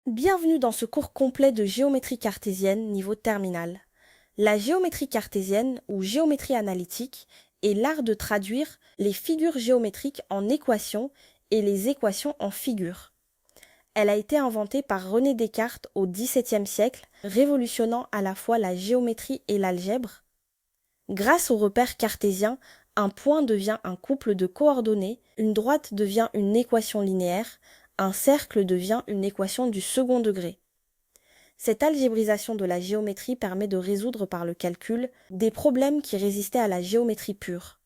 Bienvenue dans ce cours complet de géométrie cartésienne niveau terminal. La géométrie cartésienne ou géométrie analytique est l'art de traduire les figures géométriques en équations et les équations en figures. Elle a été inventée par René Descartes au XVIIe siècle, révolutionnant à la fois la géométrie et l'algèbre. Grâce aux repères cartésiens, un point devient un couple de coordonnées, une droite devient une équation linéaire, un cercle devient une équation du second degré. Cette algébrisation de la géométrie permet de résoudre par le calcul des problèmes qui résistaient à la géométrie pure.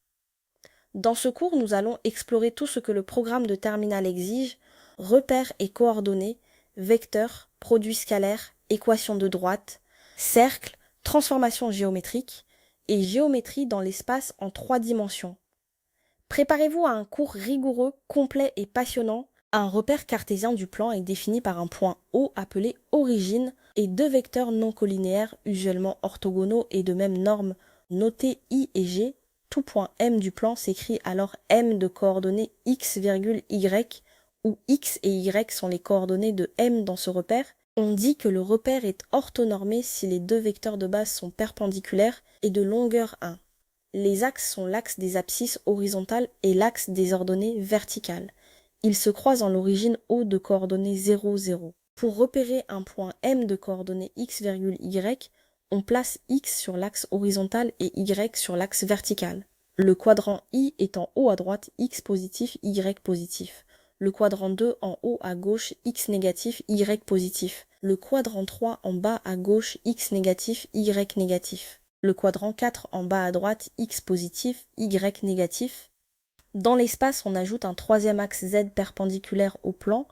Dans ce cours, nous allons explorer tout ce que le programme de terminal exige: repères et coordonnées, vecteurs, produits scalaires, équations de droite, cercles, transformations géométriques et géométrie dans l'espace en 3 dimensions. Préparez-vous à un cours rigoureux, complet et passionnant. Un repère cartésien du plan est défini par un point O appelé origine et deux vecteurs non collinéaires usuellement orthogonaux et de même norme notés I et G. Tout point M du plan s'écrit alors M de coordonnées x, y, où x et y sont les coordonnées de M dans ce repère. On dit que le repère est orthonormé si les deux vecteurs de base sont perpendiculaires et de longueur 1. Les axes sont l'axe des abscisses horizontales et l'axe des ordonnées verticales. Ils se croisent en l'origine O de coordonnées 0, 0. Pour repérer un point M de coordonnées x, y, on place x sur l'axe horizontal et y sur l'axe vertical. Le quadrant I est en haut à droite, x positif, y positif. Le quadrant 2 en haut à gauche, x négatif, y positif. Le quadrant 3 en bas à gauche, x négatif, y négatif. Le quadrant 4 en bas à droite, x positif, y négatif. Dans l'espace, on ajoute un troisième axe Z perpendiculaire au plan,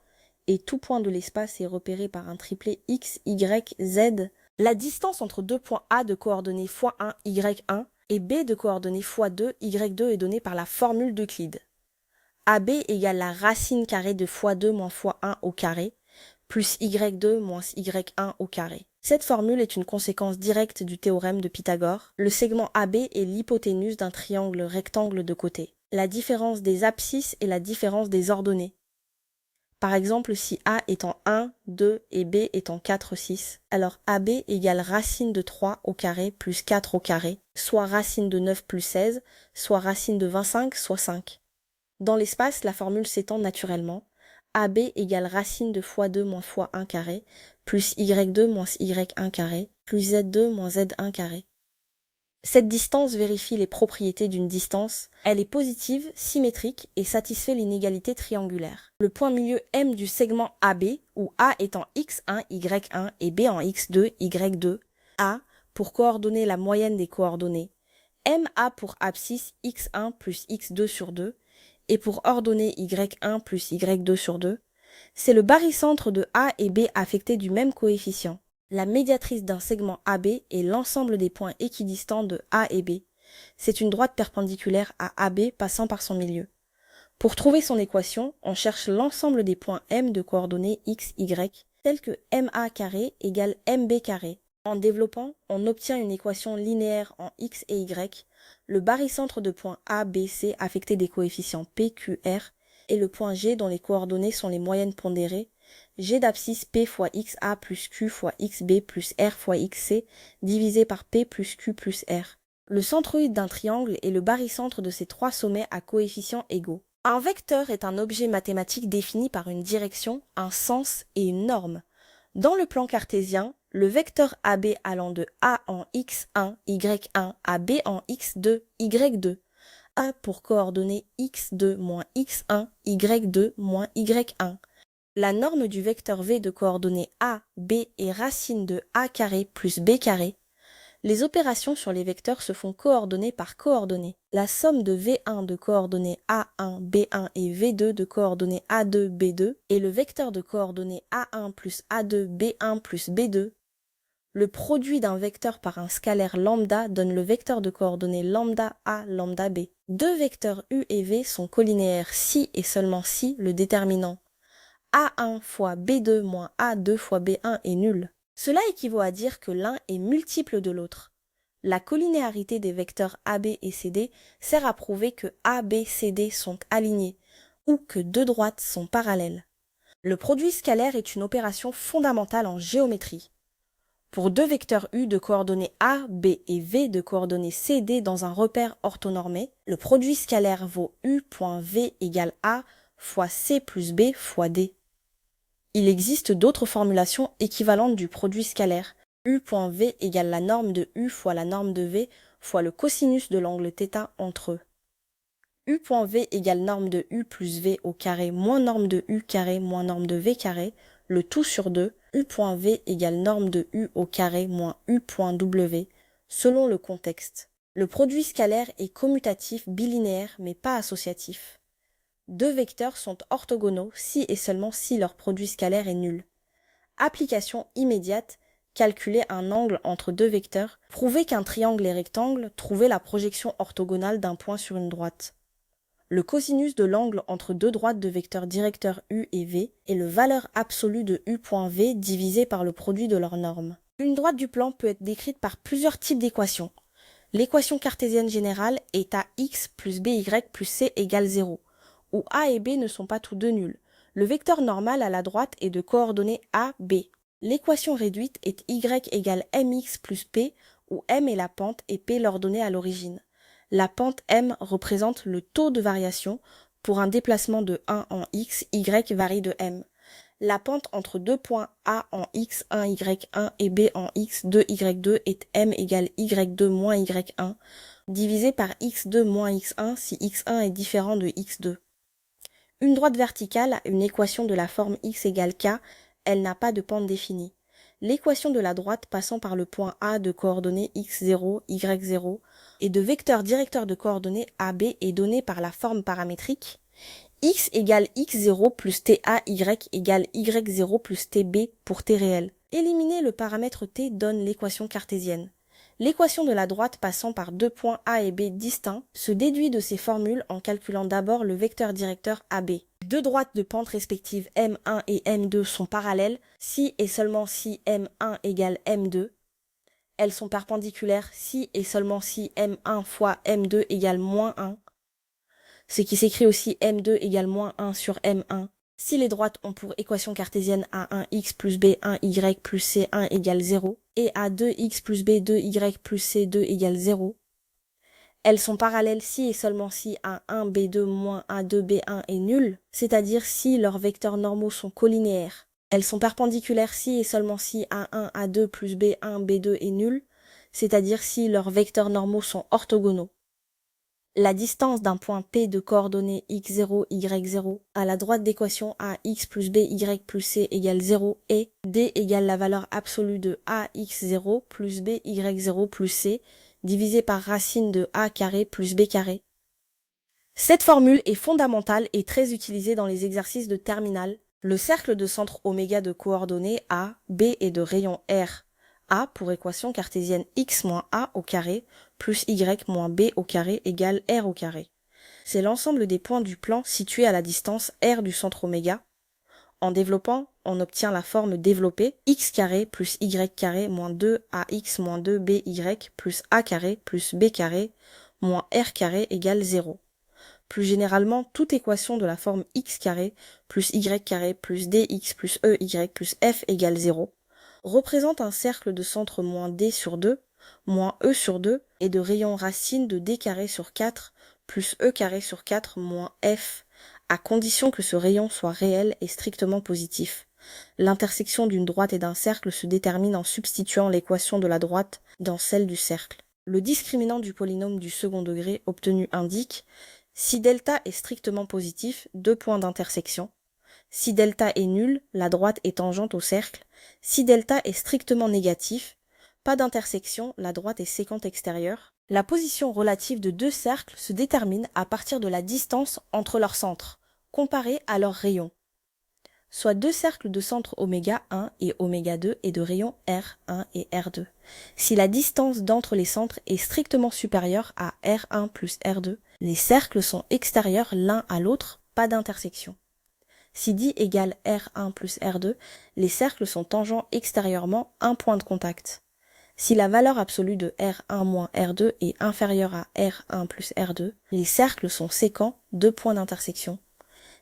et tout point de l'espace est repéré par un triplet x, y, z. La distance entre deux points A de coordonnées x1, y1 et B de coordonnées x2, y2 est donnée par la formule d'Euclide. AB égale la racine carrée de x2 moins x1 au carré, plus y2 moins y1 au carré. Cette formule est une conséquence directe du théorème de Pythagore. Le segment AB est l'hypoténuse d'un triangle rectangle de côté. La différence des abscisses est la différence des ordonnées. Par exemple, si A est en 1, 2 et B est en 4, 6, alors AB égale racine de 3 au carré plus 4 au carré, soit racine de 9 plus 16, soit racine de 25, soit 5. Dans l'espace, la formule s'étend naturellement. AB égale racine de x2 moins x1 carré, plus y2 moins y1 carré, plus z2 moins z1 carré. Cette distance vérifie les propriétés d'une distance. Elle est positive, symétrique et satisfait l'inégalité triangulaire. Le point milieu M du segment AB, où A est en x1, y1 et B en x2, y2, A pour coordonner la moyenne des coordonnées, MA pour abscisse x1 plus x2 sur 2, et pour ordonnée y1 plus y2 sur 2, c'est le barycentre de A et B affectés du même coefficient. La médiatrice d'un segment AB est l'ensemble des points équidistants de A et B. C'est une droite perpendiculaire à AB passant par son milieu. Pour trouver son équation, on cherche l'ensemble des points M de coordonnées x, y, tels que MA carré égale MB carré. En développant, on obtient une équation linéaire en x et y. Le barycentre de points A, B, C affecté des coefficients P, Q, R et le point G dont les coordonnées sont les moyennes pondérées, G d'abscisse P fois XA plus Q fois XB plus R fois XC divisé par P plus Q plus R. Le centroïde d'un triangle est le barycentre de ses trois sommets à coefficients égaux. Un vecteur est un objet mathématique défini par une direction, un sens et une norme. Dans le plan cartésien, le vecteur AB allant de A en x1, y1 à B en x2, y2. A pour coordonnées x2 moins x1, y2 moins y1. La norme du vecteur V de coordonnées A, B est racine de A carré plus B carré. Les opérations sur les vecteurs se font coordonnée par coordonnée. La somme de V1 de coordonnées A1, B1 et V2 de coordonnées A2, B2 est le vecteur de coordonnées A1 plus A2, B1 plus B2. Le produit d'un vecteur par un scalaire lambda donne le vecteur de coordonnées lambda A, lambda B. Deux vecteurs U et V sont collinéaires si et seulement si le déterminant A1 fois B2 moins A2 fois B1 est nul. Cela équivaut à dire que l'un est multiple de l'autre. La collinéarité des vecteurs AB et CD sert à prouver que A, B, CD sont alignés ou que deux droites sont parallèles. Le produit scalaire est une opération fondamentale en géométrie. Pour deux vecteurs U de coordonnées A, B et V de coordonnées C, D dans un repère orthonormé, le produit scalaire vaut U.V égale A fois C plus B fois D. Il existe d'autres formulations équivalentes du produit scalaire. U.V égale la norme de U fois la norme de V fois le cosinus de l'angle θ entre eux. U.V égale norme de U plus V au carré moins norme de U carré moins norme de V carré, le tout sur 2, U.V égale norme de U au carré moins U.W, selon le contexte. Le produit scalaire est commutatif bilinéaire mais pas associatif. Deux vecteurs sont orthogonaux si et seulement si leur produit scalaire est nul. Application immédiate, calculer un angle entre deux vecteurs, prouver qu'un triangle est rectangle, trouver la projection orthogonale d'un point sur une droite. Le cosinus de l'angle entre deux droites de vecteurs directeurs U et V est le valeur absolue de U.V divisé par le produit de leurs normes. Une droite du plan peut être décrite par plusieurs types d'équations. L'équation cartésienne générale est AX plus BY plus C égale 0, où A et B ne sont pas tous deux nuls. Le vecteur normal à la droite est de coordonnées A, B. L'équation réduite est Y égale MX plus P, où M est la pente et P l'ordonnée à l'origine. La pente M représente le taux de variation. Pour un déplacement de 1 en X, Y varie de M. La pente entre deux points A en X, 1 Y1 et B en X, 2 Y2 est M égale Y2 moins Y1, divisé par X2 moins X1 si X1 est différent de X2. Une droite verticale a une équation de la forme X égale K, elle n'a pas de pente définie. L'équation de la droite passant par le point A de coordonnées x0, y0 et de vecteur directeur de coordonnées AB est donnée par la forme paramétrique x égale x0 plus ta y égale y0 plus tb pour t réel. Éliminer le paramètre t donne l'équation cartésienne. L'équation de la droite passant par deux points A et B distincts se déduit de ces formules en calculant d'abord le vecteur directeur AB. Deux droites de pente respectives M1 et M2 sont parallèles si et seulement si M1 égale M2. Elles sont perpendiculaires si et seulement si M1 fois M2 égale moins 1. Ce qui s'écrit aussi M2 égale moins 1 sur M1. Si les droites ont pour équation cartésienne A1x plus B1y plus C1 égale 0 et A2x plus B2y plus C2 égale 0, elles sont parallèles si et seulement si A1b2 moins A2b1 est nul, c'est-à-dire si leurs vecteurs normaux sont collinéaires. Elles sont perpendiculaires si et seulement si A1, A2 plus B1, B2 est nul, c'est-à-dire si leurs vecteurs normaux sont orthogonaux. La distance d'un point P de coordonnées x0, y0 à la droite d'équation ax plus by plus c égale 0 est d égale la valeur absolue de ax0 plus by0 plus c divisé par racine de a carré plus b carré. Cette formule est fondamentale et très utilisée dans les exercices de terminale. Le cercle de centre oméga de coordonnées a, b et de rayon r. A pour équation cartésienne x moins a au carré plus y moins b au carré égale r au carré. C'est l'ensemble des points du plan situés à la distance r du centre oméga. En développant, on obtient la forme développée x carré plus y carré moins 2ax moins 2by plus a carré plus b carré moins r carré égale 0. Plus généralement, toute équation de la forme x carré plus y carré plus dx plus ey plus f égale 0 représente un cercle de centre moins d sur 2, moins e sur 2, et de rayon racine de d carré sur 4, plus e carré sur 4, moins f, à condition que ce rayon soit réel et strictement positif. L'intersection d'une droite et d'un cercle se détermine en substituant l'équation de la droite dans celle du cercle. Le discriminant du polynôme du second degré obtenu indique si delta est strictement positif, deux points d'intersection. Si delta est nul, la droite est tangente au cercle. Si delta est strictement négatif, pas d'intersection, la droite est sécante extérieure. La position relative de deux cercles se détermine à partir de la distance entre leurs centres, comparée à leurs rayons. Soit deux cercles de centre oméga 1 et oméga 2 et de rayons R1 et R2. Si la distance d'entre les centres est strictement supérieure à R1 plus R2, les cercles sont extérieurs l'un à l'autre, pas d'intersection. Si dit égale R1 plus R2, les cercles sont tangents extérieurement un point de contact. Si la valeur absolue de R1 moins R2 est inférieure à R1 plus R2, les cercles sont sécants deux points d'intersection.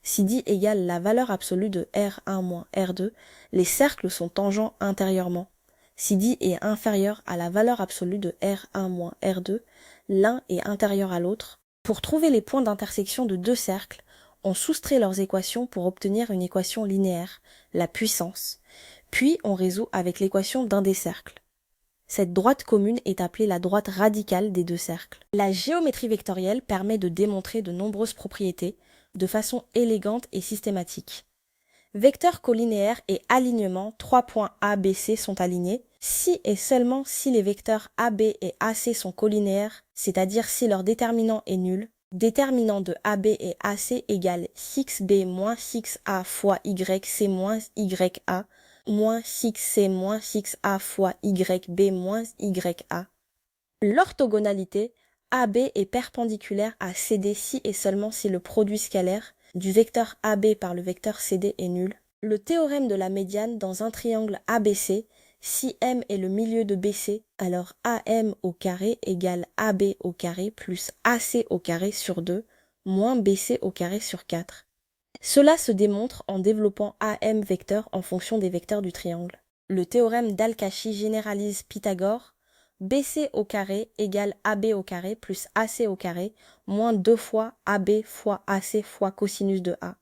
Si dit égale la valeur absolue de R1 moins R2, les cercles sont tangents intérieurement. Si dit est inférieur à la valeur absolue de R1 moins R2, l'un est intérieur à l'autre. Pour trouver les points d'intersection de deux cercles, on soustrait leurs équations pour obtenir une équation linéaire, la puissance, puis on résout avec l'équation d'un des cercles. Cette droite commune est appelée la droite radicale des deux cercles. La géométrie vectorielle permet de démontrer de nombreuses propriétés de façon élégante et systématique. Vecteurs collinéaires et alignement, 3 points A, B, C sont alignés, si et seulement si les vecteurs AB et AC sont collinéaires, c'est-à-dire si leur déterminant est nul. Déterminant de AB et AC égale 6B moins 6A fois YC moins YA, moins 6C moins 6A fois YB moins YA. L'orthogonalité, AB est perpendiculaire à CD si et seulement si le produit scalaire du vecteur AB par le vecteur CD est nul. Le théorème de la médiane dans un triangle ABC, si M est le milieu de BC, alors AM au carré égale AB au carré plus AC au carré sur 2, moins BC au carré sur 4. Cela se démontre en développant AM vecteur en fonction des vecteurs du triangle. Le théorème d'Al-Kashi généralise Pythagore, BC au carré égale AB au carré plus AC au carré, moins 2 fois AB fois AC fois cosinus de A.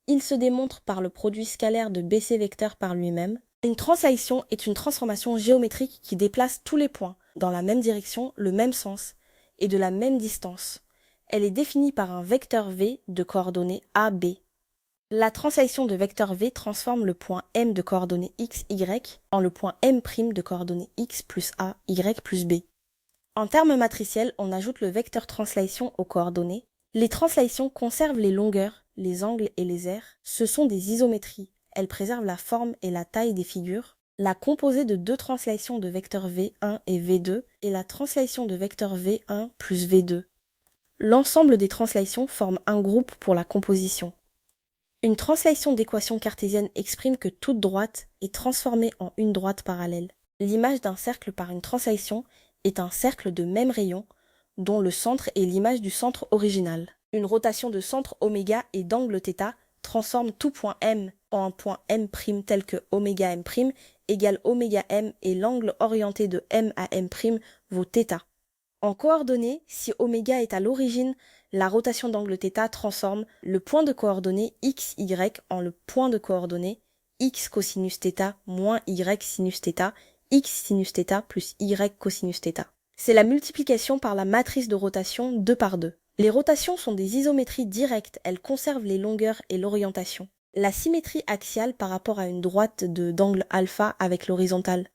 Il se démontre par le produit scalaire de BC vecteur par lui-même. Une translation est une transformation géométrique qui déplace tous les points dans la même direction, le même sens et de la même distance. Elle est définie par un vecteur V de coordonnées AB. La translation de vecteur V transforme le point M de coordonnées x, y en le point M' de coordonnées x plus A, y plus B. En termes matriciels, on ajoute le vecteur translation aux coordonnées. Les translations conservent les longueurs, les angles et les aires. Ce sont des isométries. Elles préservent la forme et la taille des figures. La composée de deux translations de vecteurs V1 et V2 est la translation de vecteurs V1 plus V2. L'ensemble des translations forme un groupe pour la composition. Une translation d'équation cartésienne exprime que toute droite est transformée en une droite parallèle. L'image d'un cercle par une translation est un cercle de même rayon, dont le centre est l'image du centre original. Une rotation de centre oméga et d'angle θ transforme tout point M en un point M' tel que oméga M' égale oméga M et l'angle orienté de M à M' vaut θ. En coordonnées, si oméga est à l'origine, la rotation d'angle θ transforme le point de coordonnées x, y en le point de coordonnées x cosinus θ moins y sinus θ, x sinus θ plus y cosinus θ. C'est la multiplication par la matrice de rotation 2 par 2. Les rotations sont des isométries directes, elles conservent les longueurs et l'orientation. La symétrie axiale par rapport à une droite d'angle alpha avec l'horizontale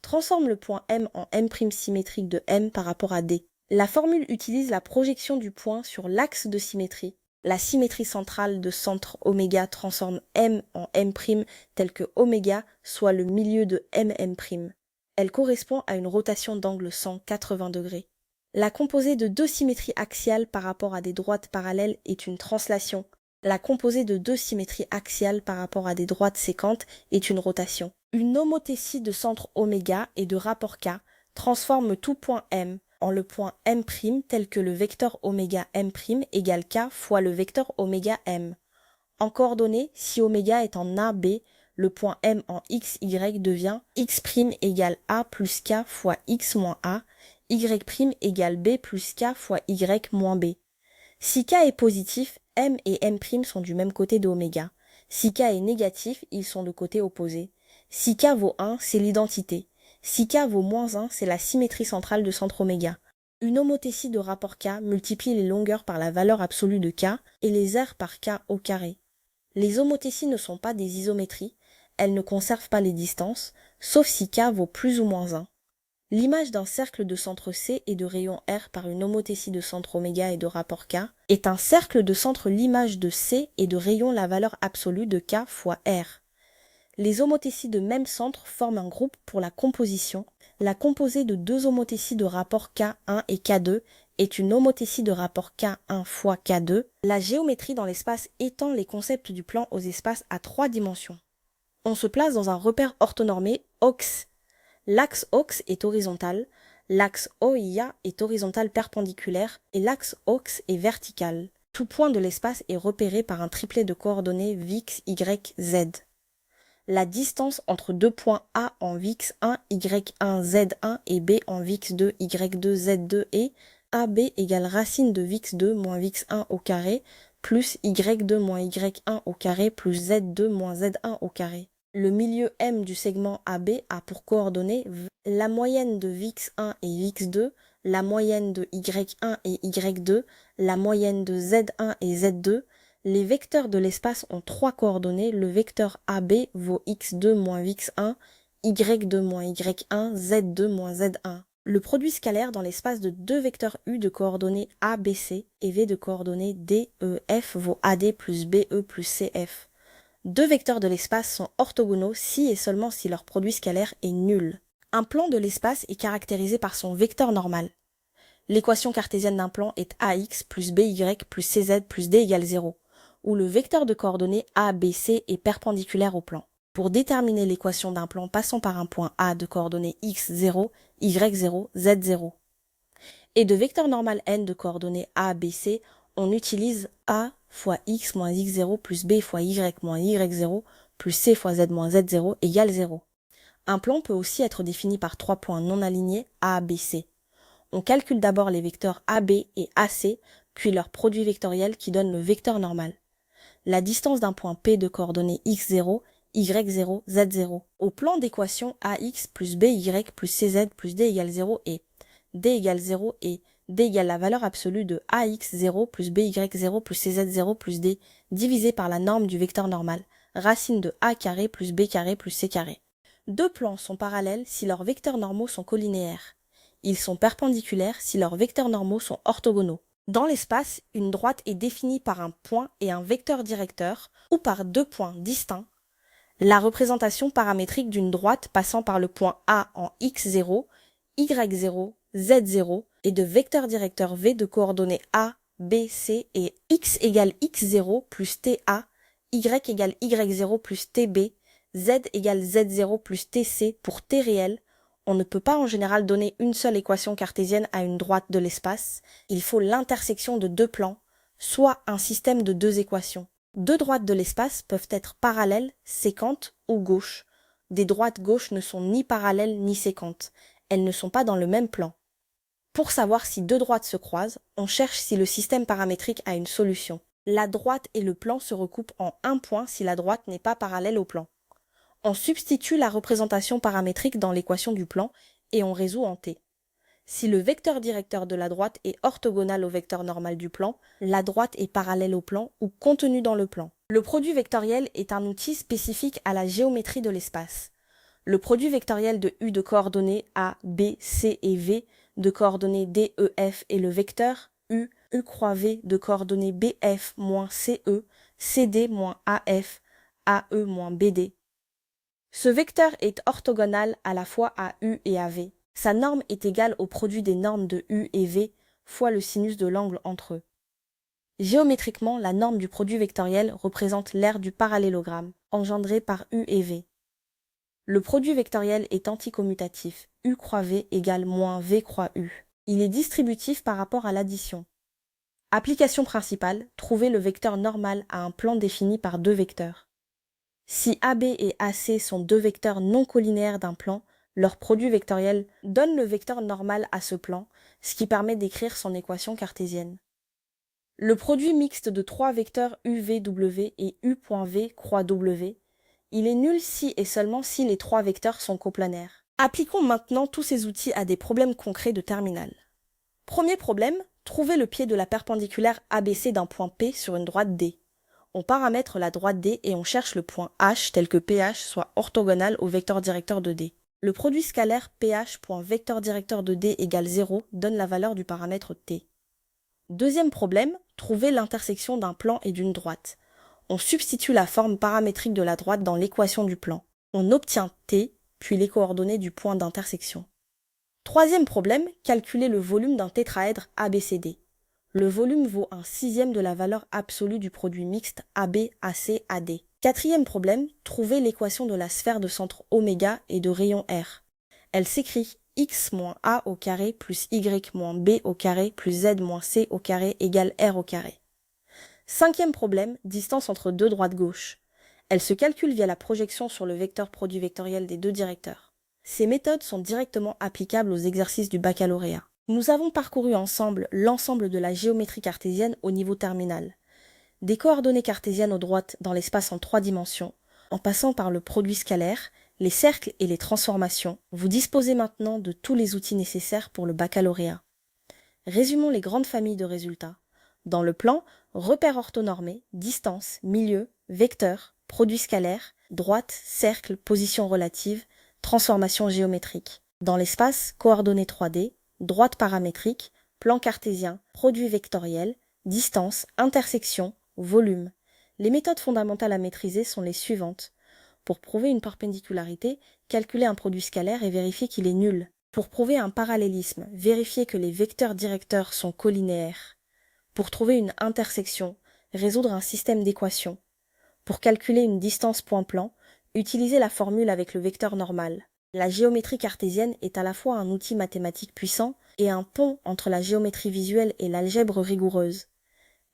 transforme le point M en M' symétrique de M par rapport à D. La formule utilise la projection du point sur l'axe de symétrie. La symétrie centrale de centre oméga transforme M en M' tel que oméga soit le milieu de MM'. Elle correspond à une rotation d'angle 180 degrés. La composée de deux symétries axiales par rapport à des droites parallèles est une translation. La composée de deux symétries axiales par rapport à des droites séquentes est une rotation. Une homothétie de centre oméga et de rapport K transforme tout point M en le point M' tel que le vecteur oméga M' égale K fois le vecteur oméga M. En coordonnées, si oméga est en AB, le point M en x, y devient x' égale A plus K fois x moins A, y' égale B plus K fois y moins B. Si K est positif, M et M' sont du même côté de oméga. Si K est négatif, ils sont de côté opposé. Si K vaut 1, c'est l'identité. Si K vaut moins 1, c'est la symétrie centrale de centre oméga. Une homothétie de rapport K multiplie les longueurs par la valeur absolue de K et les aires par K au carré. Les homothéties ne sont pas des isométries, elles ne conservent pas les distances, sauf si K vaut plus ou moins 1. L'image d'un cercle de centre C et de rayon R par une homothétie de centre oméga et de rapport K est un cercle de centre l'image de C et de rayon la valeur absolue de K fois R. Les homothéties de même centre forment un groupe pour la composition. La composée de deux homothéties de rapport K1 et K2 est une homothétie de rapport K1 fois K2. La géométrie dans l'espace étend les concepts du plan aux espaces à 3 dimensions. On se place dans un repère orthonormé OX. L'axe OX est horizontal, l'axe OIA est horizontal perpendiculaire et l'axe OX est vertical. Tout point de l'espace est repéré par un triplet de coordonnées Vx, Y, Z. La distance entre deux points A en Vx1, Y1, Z1 et B en Vx2, Y2, Z2 est AB égale racine de Vx2 moins Vx1 au carré plus Y2 moins Y1 au carré plus Z2 moins Z1 au carré. Le milieu M du segment AB a pour coordonnées la moyenne de Vx1 et Vx2, la moyenne de Y1 et Y2, la moyenne de Z1 et Z2. Les vecteurs de l'espace ont trois coordonnées. Le vecteur AB vaut x2 moins x1, y2 moins y1, z2 moins z1. Le produit scalaire dans l'espace de deux vecteurs U de coordonnées A, B, C et V de coordonnées D, E, F vaut AD plus BE plus CF. Deux vecteurs de l'espace sont orthogonaux si et seulement si leur produit scalaire est nul. Un plan de l'espace est caractérisé par son vecteur normal. L'équation cartésienne d'un plan est AX plus BY plus CZ plus D égale 0. Où le vecteur de coordonnées ABC est perpendiculaire au plan. Pour déterminer l'équation d'un plan passant par un point A de coordonnées x0, y0, z0. Et de vecteur normal n de coordonnées ABC, on utilise A fois x moins x0 plus b fois y moins y0 plus c fois z moins z0 égale 0. Un plan peut aussi être défini par trois points non alignés A, B, C. On calcule d'abord les vecteurs AB et AC, puis leur produit vectoriel qui donne le vecteur normal. La distance d'un point P de coordonnées x0, y0, z0. Au plan d'équation ax plus by plus cz plus d égale 0 et d égale 0 et d égale la valeur absolue de ax0 plus by0 plus cz0 plus d divisé par la norme du vecteur normal, racine de a carré plus b carré plus c carré. Deux plans sont parallèles si leurs vecteurs normaux sont collinéaires. Ils sont perpendiculaires si leurs vecteurs normaux sont orthogonaux. Dans l'espace, une droite est définie par un point et un vecteur directeur, ou par deux points distincts. La représentation paramétrique d'une droite passant par le point A en x0, y0, z0 et de vecteur directeur v de coordonnées A, B, C et x égale x0 plus ta, y égale y0 plus tb, z égale z0 plus tc pour t réel. On ne peut pas en général donner une seule équation cartésienne à une droite de l'espace. Il faut l'intersection de deux plans, soit un système de deux équations. Deux droites de l'espace peuvent être parallèles, sécantes ou gauches. Des droites gauches ne sont ni parallèles ni sécantes. Elles ne sont pas dans le même plan. Pour savoir si deux droites se croisent, on cherche si le système paramétrique a une solution. La droite et le plan se recoupent en un point si la droite n'est pas parallèle au plan. On substitue la représentation paramétrique dans l'équation du plan et on résout en t. Si le vecteur directeur de la droite est orthogonal au vecteur normal du plan, la droite est parallèle au plan ou contenue dans le plan. Le produit vectoriel est un outil spécifique à la géométrie de l'espace. Le produit vectoriel de U de coordonnées A, B, C et V de coordonnées D, E, F et le vecteur U, U croix V de coordonnées BF moins CE, CD moins AF, AE moins BD. Ce vecteur est orthogonal à la fois à U et à V. Sa norme est égale au produit des normes de U et V fois le sinus de l'angle entre eux. Géométriquement, la norme du produit vectoriel représente l'aire du parallélogramme, engendré par U et V. Le produit vectoriel est anticommutatif. U croix V égale moins V croix U. Il est distributif par rapport à l'addition. Application principale, trouver le vecteur normal à un plan défini par deux vecteurs. Si AB et AC sont deux vecteurs non collinéaires d'un plan, leur produit vectoriel donne le vecteur normal à ce plan, ce qui permet d'écrire son équation cartésienne. Le produit mixte de trois vecteurs UVW et U.V croix W, il est nul si et seulement si les trois vecteurs sont coplanaires. Appliquons maintenant tous ces outils à des problèmes concrets de terminale. Premier problème, trouver le pied de la perpendiculaire ABC d'un point P sur une droite D. On paramètre la droite D et on cherche le point H tel que PH soit orthogonal au vecteur directeur de D. Le produit scalaire PH point vecteur directeur de D égale 0 donne la valeur du paramètre T. Deuxième problème, trouver l'intersection d'un plan et d'une droite. On substitue la forme paramétrique de la droite dans l'équation du plan. On obtient T, puis les coordonnées du point d'intersection. Troisième problème, calculer le volume d'un tétraèdre ABCD. Le volume vaut un sixième de la valeur absolue du produit mixte AB, AC, AD. Quatrième problème, trouver l'équation de la sphère de centre oméga et de rayon R. Elle s'écrit x moins a au carré plus y moins b au carré plus z moins c au carré égale r au carré. Cinquième problème, distance entre deux droites-gauche. Elle se calcule via la projection sur le vecteur produit vectoriel des deux directeurs. Ces méthodes sont directement applicables aux exercices du baccalauréat. Nous avons parcouru ensemble l'ensemble de la géométrie cartésienne au niveau terminal. Des coordonnées cartésiennes aux droites dans l'espace en 3 dimensions, en passant par le produit scalaire, les cercles et les transformations, vous disposez maintenant de tous les outils nécessaires pour le baccalauréat. Résumons les grandes familles de résultats. Dans le plan, repères orthonormés, distance, milieu, vecteur, produit scalaire, droite, cercle, position relative, transformation géométrique. Dans l'espace, coordonnées 3D, droite paramétrique, plan cartésien, produit vectoriel, distance, intersection, volume. Les méthodes fondamentales à maîtriser sont les suivantes. Pour prouver une perpendicularisité, calculer un produit scalaire et vérifier qu'il est nul. Pour prouver un parallélisme, vérifier que les vecteurs directeurs sont collinéaires. Pour trouver une intersection, résoudre un système d'équations. Pour calculer une distance point-plan, utiliser la formule avec le vecteur normal. La géométrie cartésienne est à la fois un outil mathématique puissant et un pont entre la géométrie visuelle et l'algèbre rigoureuse.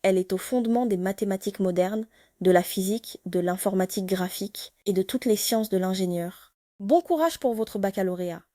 Elle est au fondement des mathématiques modernes, de la physique, de l'informatique graphique et de toutes les sciences de l'ingénieur. Bon courage pour votre baccalauréat.